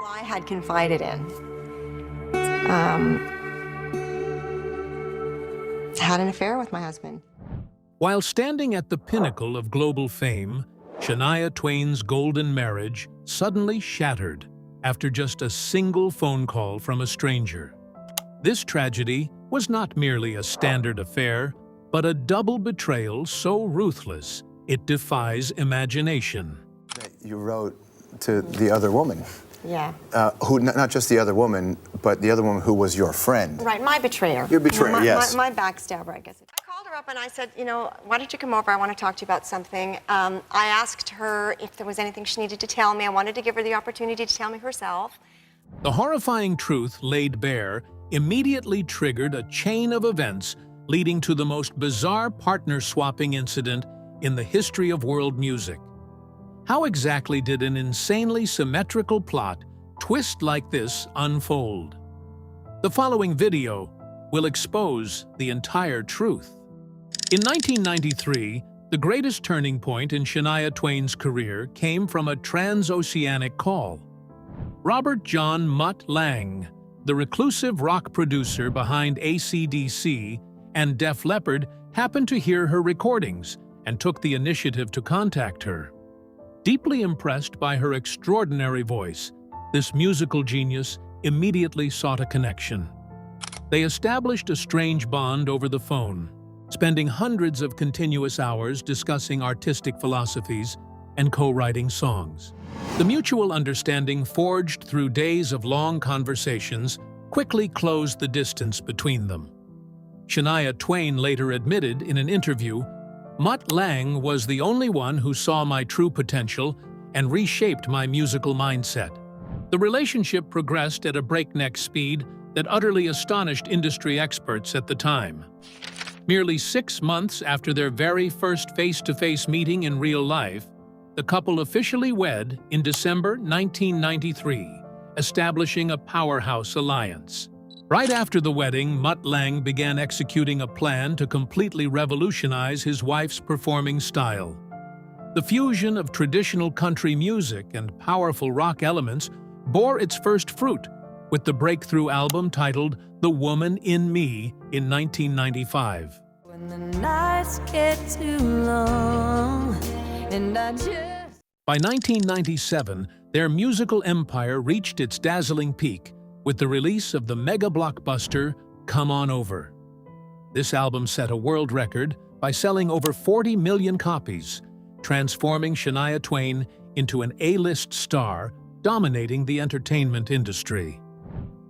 I had confided in. Had an affair with my husband. While standing at the pinnacle of global fame, Shania Twain's golden marriage suddenly shattered after just a single phone call from a stranger. This tragedy was not merely a standard affair, but a double betrayal so ruthless it defies imagination. You wrote to the other woman. Yeah. Who, not just the other woman, but the other woman who was your friend. Right, my betrayer. Your betrayer, yes. My backstabber, I guess. I called her up and I said, you know, why don't you come over? I want to talk to you about something. I asked her if there was anything she needed to tell me. I wanted to give her the opportunity to tell me herself. The horrifying truth laid bare immediately triggered a chain of events leading to the most bizarre partner-swapping incident in the history of world music. How exactly did an insanely symmetrical plot twist like this unfold? The following video will expose the entire truth. In 1993, the greatest turning point in Shania Twain's career came from a transoceanic call. Robert John Mutt Lange, the reclusive rock producer behind AC/DC and Def Leppard, happened to hear her recordings and took the initiative to contact her. Deeply impressed by her extraordinary voice, this musical genius immediately sought a connection. They established a strange bond over the phone, spending hundreds of continuous hours discussing artistic philosophies and co-writing songs. The mutual understanding forged through days of long conversations quickly closed the distance between them. Shania Twain later admitted in an interview, "Mutt Lange was the only one who saw my true potential and reshaped my musical mindset." The relationship progressed at a breakneck speed that utterly astonished industry experts at the time. Merely 6 months after their very first face-to-face meeting in real life, the couple officially wed in December 1993, establishing a powerhouse alliance. Right after the wedding, Mutt Lange began executing a plan to completely revolutionize his wife's performing style. The fusion of traditional country music and powerful rock elements bore its first fruit with the breakthrough album titled The Woman in Me in 1995. When the nights get too long and By 1997, their musical empire reached its dazzling peak with the release of the mega blockbuster Come On Over. This album set a world record by selling over 40 million copies, transforming Shania Twain into an A-list star dominating the entertainment industry.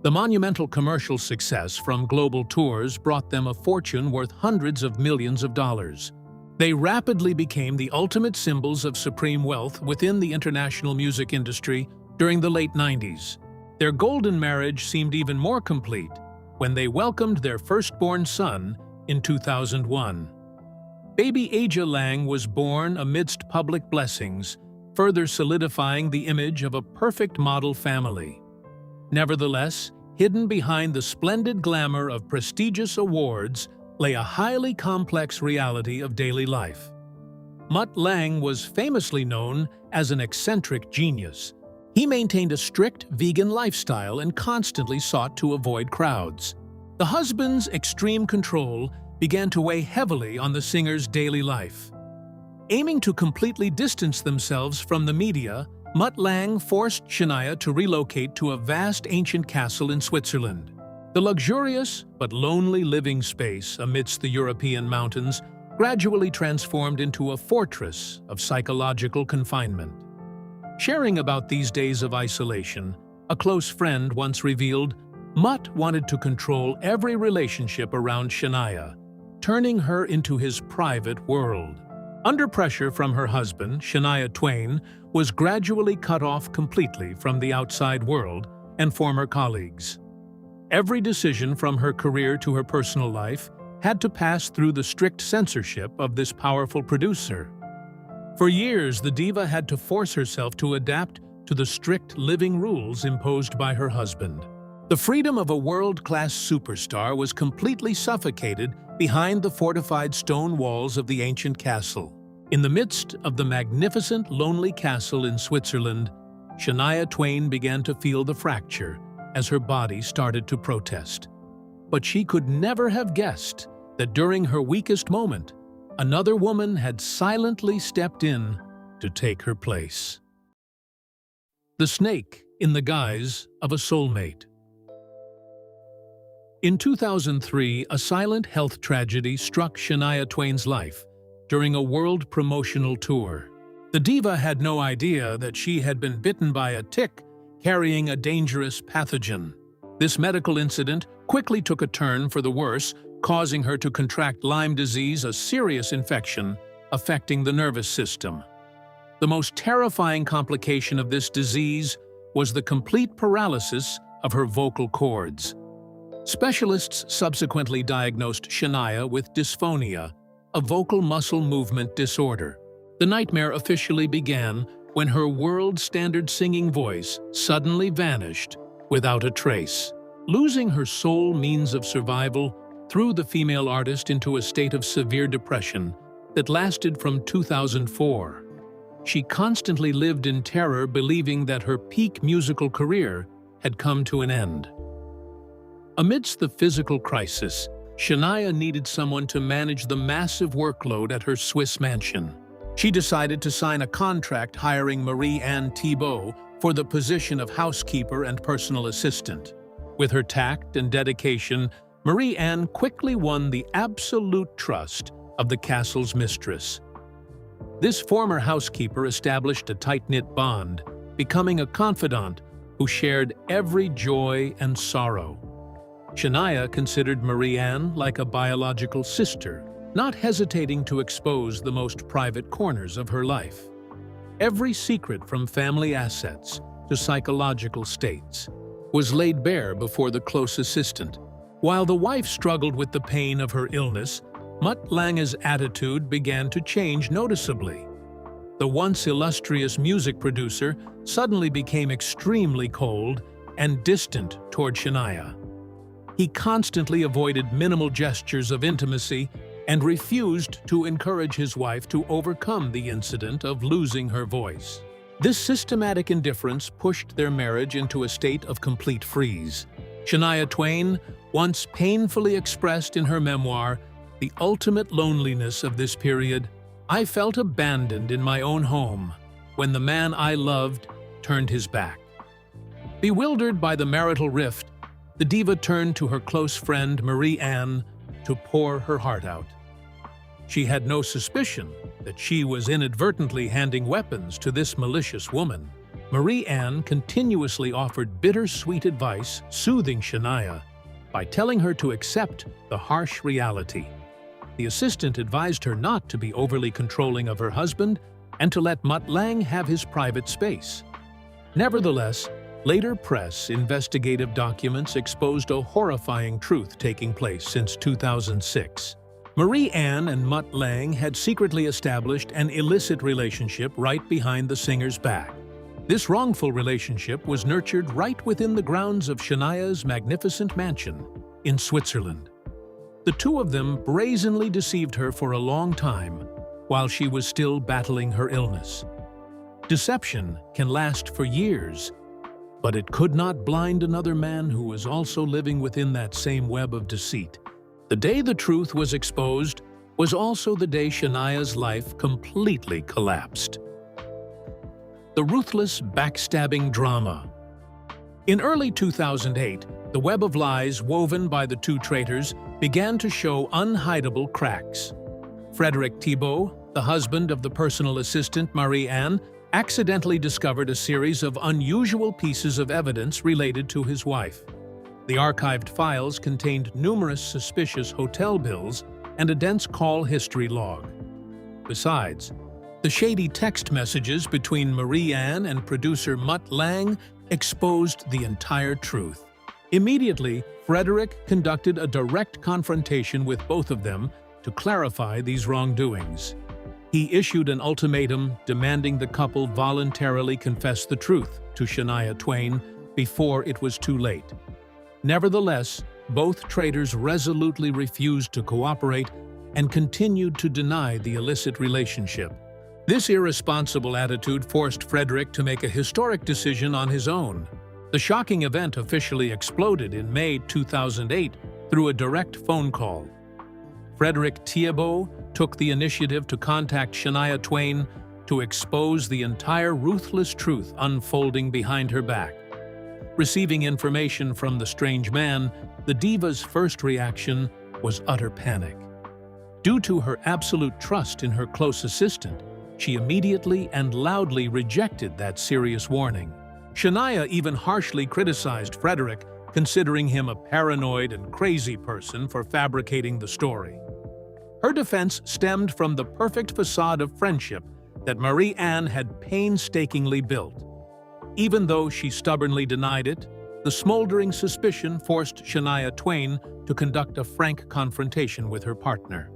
The monumental commercial success from global tours brought them a fortune worth hundreds of millions of dollars. They rapidly became the ultimate symbols of supreme wealth within the international music industry during the late 90s. Their golden marriage seemed even more complete when they welcomed their firstborn son in 2001. Baby Aja Lange was born amidst public blessings, further solidifying the image of a perfect model family. Nevertheless, hidden behind the splendid glamour of prestigious awards lay a highly complex reality of daily life. Mutt Lange was famously known as an eccentric genius. He maintained a strict vegan lifestyle and constantly sought to avoid crowds. The husband's extreme control began to weigh heavily on the singer's daily life. Aiming to completely distance themselves from the media, Mutt Lange forced Shania to relocate to a vast ancient castle in Switzerland. The luxurious but lonely living space amidst the European mountains gradually transformed into a fortress of psychological confinement. Sharing about these days of isolation, a close friend once revealed, Mutt wanted to control every relationship around Shania, turning her into his private world. Under pressure from her husband, Shania Twain was gradually cut off completely from the outside world and former colleagues. Every decision from her career to her personal life had to pass through the strict censorship of this powerful producer. For years, the diva had to force herself to adapt to the strict living rules imposed by her husband. The freedom of a world-class superstar was completely suffocated behind the fortified stone walls of the ancient castle. In the midst of the magnificent, lonely castle in Switzerland, Shania Twain began to feel the fracture as her body started to protest. But she could never have guessed that during her weakest moment, another woman had silently stepped in to take her place. The snake in the guise of a soulmate. In 2003, a silent health tragedy struck Shania Twain's life during a world promotional tour. The diva had no idea that she had been bitten by a tick carrying a dangerous pathogen. This medical incident quickly took a turn for the worse, causing her to contract Lyme disease, a serious infection affecting the nervous system. The most terrifying complication of this disease was the complete paralysis of her vocal cords. Specialists subsequently diagnosed Shania with dysphonia, a vocal muscle movement disorder. The nightmare officially began when her world-standard singing voice suddenly vanished without a trace. Losing her sole means of survival threw the female artist into a state of severe depression that lasted from 2004. She constantly lived in terror, believing that her peak musical career had come to an end. Amidst the physical crisis, Shania needed someone to manage the massive workload at her Swiss mansion. She decided to sign a contract hiring Marie-Anne Thibault for the position of housekeeper and personal assistant. With her tact and dedication, Marie-Anne quickly won the absolute trust of the castle's mistress. This former housekeeper established a tight-knit bond, becoming a confidant who shared every joy and sorrow. Shania considered Marie-Anne like a biological sister, not hesitating to expose the most private corners of her life. Every secret, from family assets to psychological states, was laid bare before the close assistant. While the wife struggled with the pain of her illness, Mutt Lange's attitude began to change noticeably. The once illustrious music producer suddenly became extremely cold and distant toward Shania. He constantly avoided minimal gestures of intimacy and refused to encourage his wife to overcome the incident of losing her voice. This systematic indifference pushed their marriage into a state of complete freeze. Shania Twain once painfully expressed in her memoir the ultimate loneliness of this period. "I felt abandoned in my own home when the man I loved turned his back." Bewildered by the marital rift, the diva turned to her close friend Marie-Anne to pour her heart out. She had no suspicion that she was inadvertently handing weapons to this malicious woman. Marie-Anne continuously offered bittersweet advice, soothing Shania by telling her to accept the harsh reality. The assistant advised her not to be overly controlling of her husband and to let Mutt Lange have his private space. Nevertheless, later press investigative documents exposed a horrifying truth taking place since 2006. Marie-Anne and Mutt Lange had secretly established an illicit relationship right behind the singer's back. This wrongful relationship was nurtured right within the grounds of Shania's magnificent mansion in Switzerland. The two of them brazenly deceived her for a long time while she was still battling her illness. Deception can last for years, but it could not blind another man who was also living within that same web of deceit. The day the truth was exposed was also the day Shania's life completely collapsed. The ruthless, backstabbing drama. In early 2008, the web of lies woven by the two traitors began to show unhideable cracks. Frédéric Thibault, the husband of the personal assistant Marie-Anne, accidentally discovered a series of unusual pieces of evidence related to his wife. The archived files contained numerous suspicious hotel bills and a dense call history log. Besides, the shady text messages between Marie-Anne and producer Mutt Lange exposed the entire truth. Immediately, Frédéric conducted a direct confrontation with both of them to clarify these wrongdoings. He issued an ultimatum demanding the couple voluntarily confess the truth to Shania Twain before it was too late. Nevertheless, both traitors resolutely refused to cooperate and continued to deny the illicit relationship. This irresponsible attitude forced Frederick to make a historic decision on his own. The shocking event officially exploded in May 2008 through a direct phone call. Frederick Thiebaud took the initiative to contact Shania Twain to expose the entire ruthless truth unfolding behind her back. Receiving information from the strange man, the diva's first reaction was utter panic. Due to her absolute trust in her close assistant, she immediately and loudly rejected that serious warning. Shania even harshly criticized Frederick, considering him a paranoid and crazy person for fabricating the story. Her defense stemmed from the perfect facade of friendship that Marie-Anne had painstakingly built. Even though she stubbornly denied it, the smoldering suspicion forced Shania Twain to conduct a frank confrontation with her partner.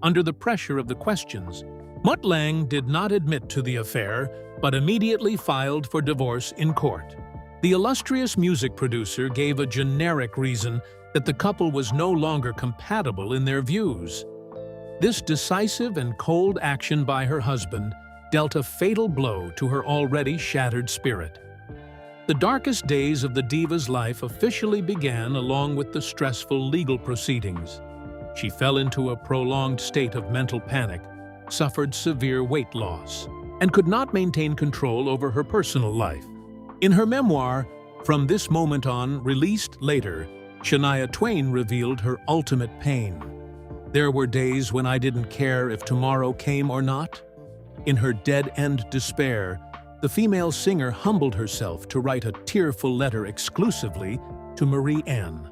Under the pressure of the questions, Mutt Lange did not admit to the affair, but immediately filed for divorce in court. The illustrious music producer gave a generic reason that the couple was no longer compatible in their views. This decisive and cold action by her husband dealt a fatal blow to her already shattered spirit. The darkest days of the diva's life officially began along with the stressful legal proceedings. She fell into a prolonged state of mental panic, suffered severe weight loss, and could not maintain control over her personal life. In her memoir, From This Moment On, released later, Shania Twain revealed her ultimate pain. "There were days when I didn't care if tomorrow came or not." In her dead-end despair, the female singer humbled herself to write a tearful letter exclusively to Marie-Anne.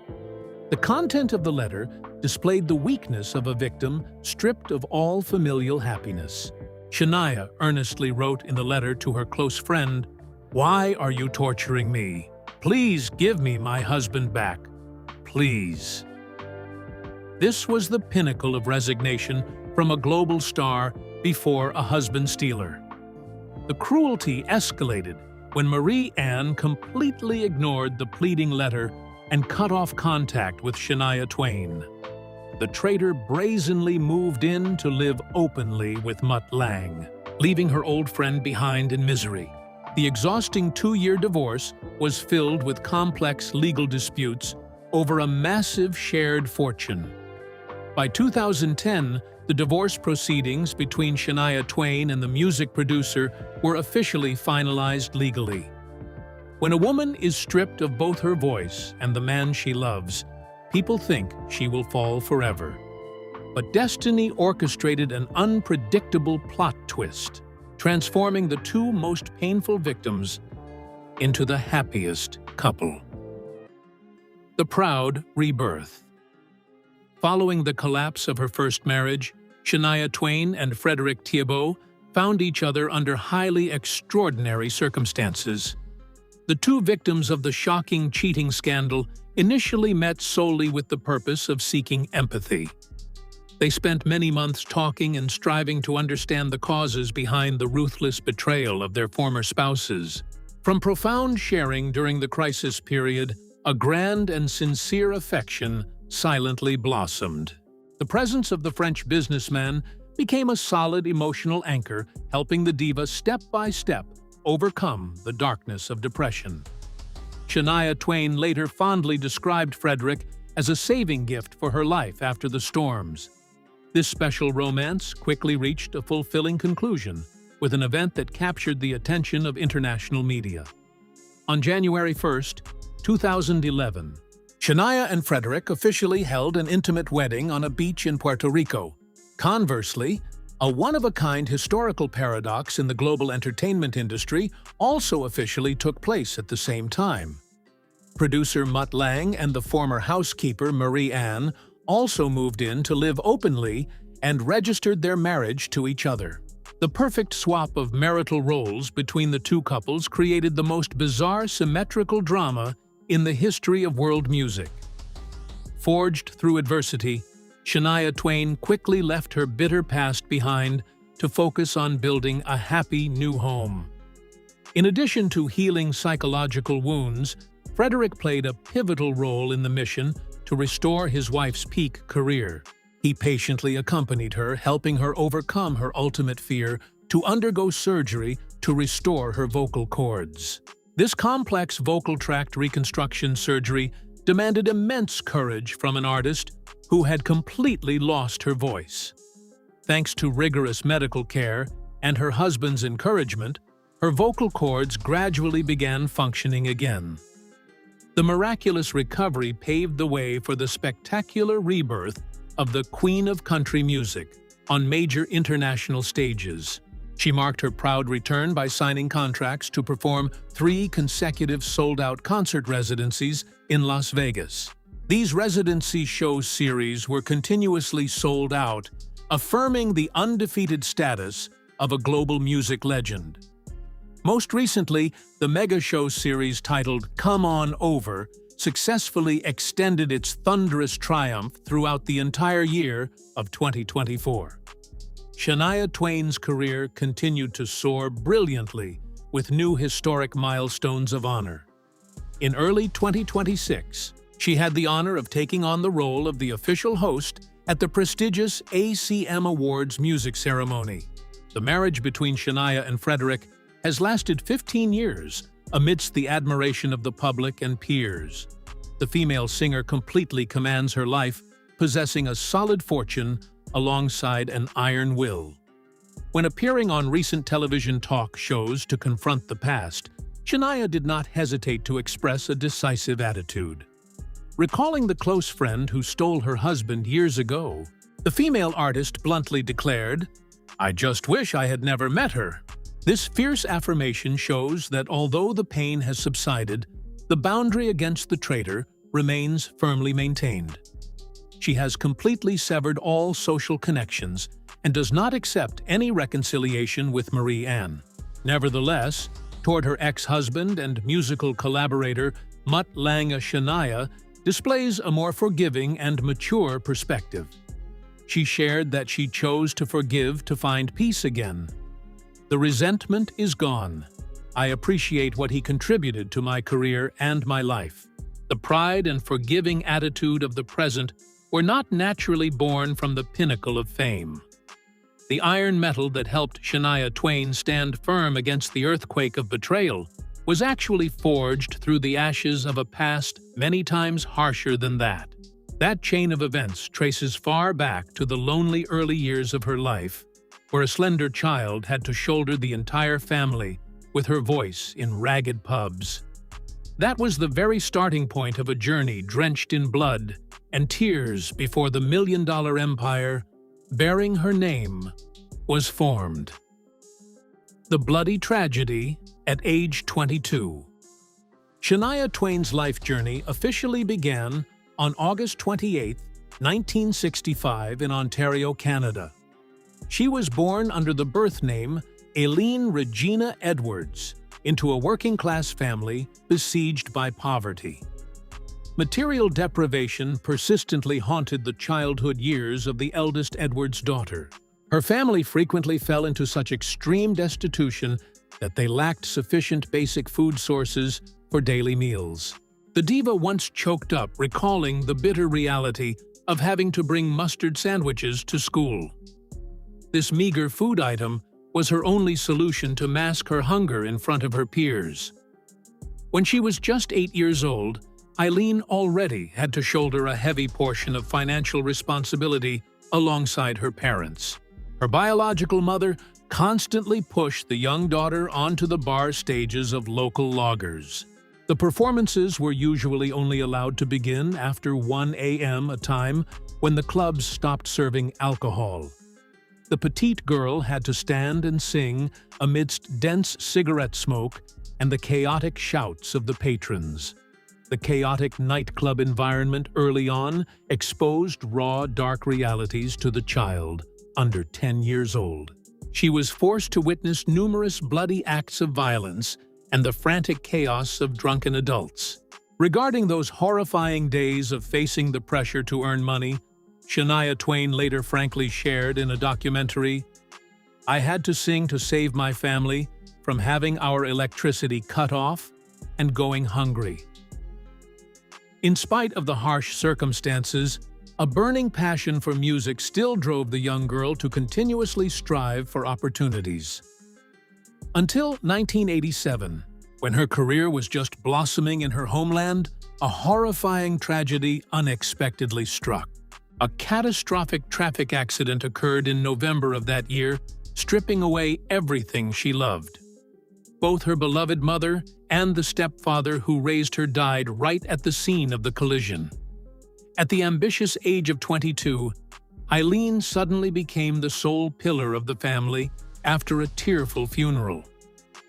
The content of the letter displayed the weakness of a victim stripped of all familial happiness. Shania earnestly wrote in the letter to her close friend, "Why are you torturing me? Please give me my husband back. Please." This was the pinnacle of resignation from a global star before a husband stealer. The cruelty escalated when Marie-Anne completely ignored the pleading letter and cut off contact with Shania Twain. The traitor brazenly moved in to live openly with Mutt Lange, leaving her old friend behind in misery. The exhausting 2-year divorce was filled with complex legal disputes over a massive shared fortune. By 2010, the divorce proceedings between Shania Twain and the music producer were officially finalized legally. When a woman is stripped of both her voice and the man she loves, people think she will fall forever. But destiny orchestrated an unpredictable plot twist, transforming the two most painful victims into the happiest couple. The Proud Rebirth. Following the collapse of her first marriage, Shania Twain and Frederick Thiebaud found each other under highly extraordinary circumstances. The two victims of the shocking cheating scandal initially met solely with the purpose of seeking empathy. They spent many months talking and striving to understand the causes behind the ruthless betrayal of their former spouses. From profound sharing during the crisis period, a grand and sincere affection silently blossomed. The presence of the French businessman became a solid emotional anchor, helping the diva step by step overcome the darkness of depression. Shania Twain later fondly described Frederick as a saving gift for her life after the storms. This special romance quickly reached a fulfilling conclusion with an event that captured the attention of international media. On January 1st, 2011, Shania and Frederick officially held an intimate wedding on a beach in Puerto Rico. Conversely, a one-of-a-kind historical paradox in the global entertainment industry also officially took place at the same time. Producer Mutt Lange and the former housekeeper Marie-Anne also moved in to live openly and registered their marriage to each other. The perfect swap of marital roles between the two couples created the most bizarre symmetrical drama in the history of world music. Forged through adversity, Shania Twain quickly left her bitter past behind to focus on building a happy new home. In addition to healing psychological wounds, Frederick played a pivotal role in the mission to restore his wife's peak career. He patiently accompanied her, helping her overcome her ultimate fear to undergo surgery to restore her vocal cords. This complex vocal tract reconstruction surgery demanded immense courage from an artist who had completely lost her voice. Thanks to rigorous medical care and her husband's encouragement, her vocal cords gradually began functioning again. The miraculous recovery paved the way for the spectacular rebirth of the Queen of Country Music on major international stages. She marked her proud return by signing contracts to perform 3 consecutive sold-out concert residencies in Las Vegas. These residency show series were continuously sold out, affirming the undefeated status of a global music legend. Most recently, the mega show series titled Come On Over successfully extended its thunderous triumph throughout the entire year of 2024. Shania Twain's career continued to soar brilliantly with new historic milestones of honor. In early 2026, she had the honor of taking on the role of the official host at the prestigious ACM Awards music ceremony. The marriage between Shania and Frederick has lasted 15 years amidst the admiration of the public and peers. The female singer completely commands her life, possessing a solid fortune alongside an iron will. When appearing on recent television talk shows to confront the past, Shania did not hesitate to express a decisive attitude. Recalling the close friend who stole her husband years ago, the female artist bluntly declared, "I just wish I had never met her." This fierce affirmation shows that although the pain has subsided, the boundary against the traitor remains firmly maintained. She has completely severed all social connections and does not accept any reconciliation with Marie Anne. Nevertheless, toward her ex-husband and musical collaborator Mutt Lange, Shania displays a more forgiving and mature perspective. She shared that she chose to forgive to find peace again. "The resentment is gone. I appreciate what he contributed to my career and my life. The pride and forgiving attitude of the present were not naturally born from the pinnacle of fame. The iron metal that helped Shania Twain stand firm against the earthquake of betrayal was actually forged through the ashes of a past many times harsher than that. That chain of events traces far back to the lonely early years of her life, where a slender child had to shoulder the entire family with her voice in ragged pubs. That was the very starting point of a journey drenched in blood and tears before the million-dollar empire, bearing her name, was formed. The bloody tragedy at age 22. Shania Twain's life journey officially began on August 28, 1965 in Ontario, Canada. She was born under the birth name Aileen Regina Edwards into a working-class family besieged by poverty. Material deprivation persistently haunted the childhood years of the eldest Edwards' daughter. Her family frequently fell into such extreme destitution that they lacked sufficient basic food sources for daily meals. The diva once choked up recalling the bitter reality of having to bring mustard sandwiches to school. This meager food item was her only solution to mask her hunger in front of her peers. When she was just 8 years old, Aileen already had to shoulder a heavy portion of financial responsibility alongside her parents. Her biological mother constantly pushed the young daughter onto the bar stages of local loggers. The performances were usually only allowed to begin after 1 a.m., a time when the clubs stopped serving alcohol. The petite girl had to stand and sing amidst dense cigarette smoke and the chaotic shouts of the patrons. The chaotic nightclub environment early on exposed raw, dark realities to the child, under 10 years old. She was forced to witness numerous bloody acts of violence and the frantic chaos of drunken adults. Regarding those horrifying days of facing the pressure to earn money, Shania Twain later frankly shared in a documentary, "I had to sing to save my family from having our electricity cut off and going hungry." In spite of the harsh circumstances, A burning passion for music still drove the young girl to continuously strive for opportunities. Until 1987, when her career was just blossoming in her homeland, a horrifying tragedy unexpectedly struck. A catastrophic traffic accident occurred in November of that year, stripping away everything she loved. Both her beloved mother and the stepfather who raised her died right at the scene of the collision. At the ambitious age of 22, Eileen suddenly became the sole pillar of the family after a tearful funeral.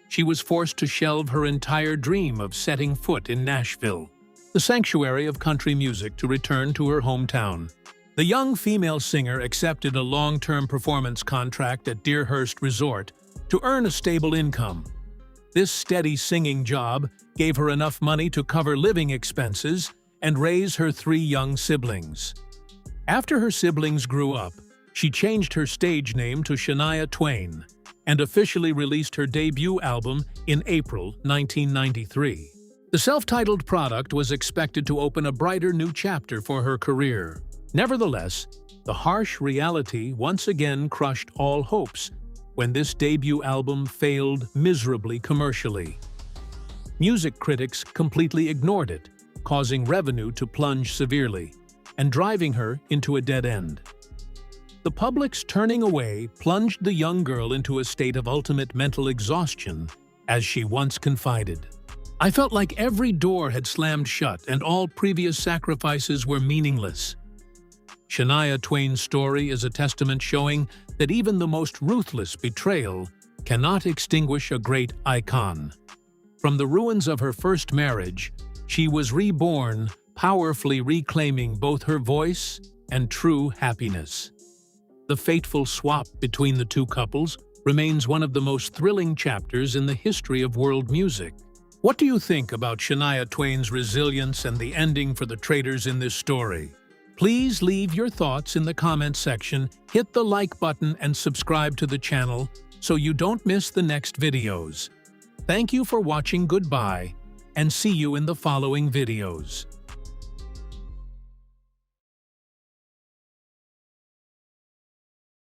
She was forced to shelve her entire dream of setting foot in Nashville, the sanctuary of country music, to return to her hometown. The young female singer accepted a long-term performance contract at Deerhurst Resort to earn a stable income. This steady singing job gave her enough money to cover living expenses and raise her 3 young siblings. After her siblings grew up, she changed her stage name to Shania Twain and officially released her debut album in April 1993. The self-titled product was expected to open a brighter new chapter for her career. Nevertheless, the harsh reality once again crushed all hopes when this debut album failed miserably commercially. Music critics completely ignored it, causing revenue to plunge severely and driving her into a dead end. The public's turning away plunged the young girl into a state of ultimate mental exhaustion, as she once confided. "I felt like every door had slammed shut and all previous sacrifices were meaningless." Shania Twain's story is a testament showing that even the most ruthless betrayal cannot extinguish a great icon. From the ruins of her first marriage, she was reborn, powerfully reclaiming both her voice and true happiness. The fateful swap between the two couples remains one of the most thrilling chapters in the history of world music. What do you think about Shania Twain's resilience and the ending for the traitors in this story? Please leave your thoughts in the comment section, hit the like button and subscribe to the channel so you don't miss the next videos. Thank you for watching, goodbye, and see you in the following videos.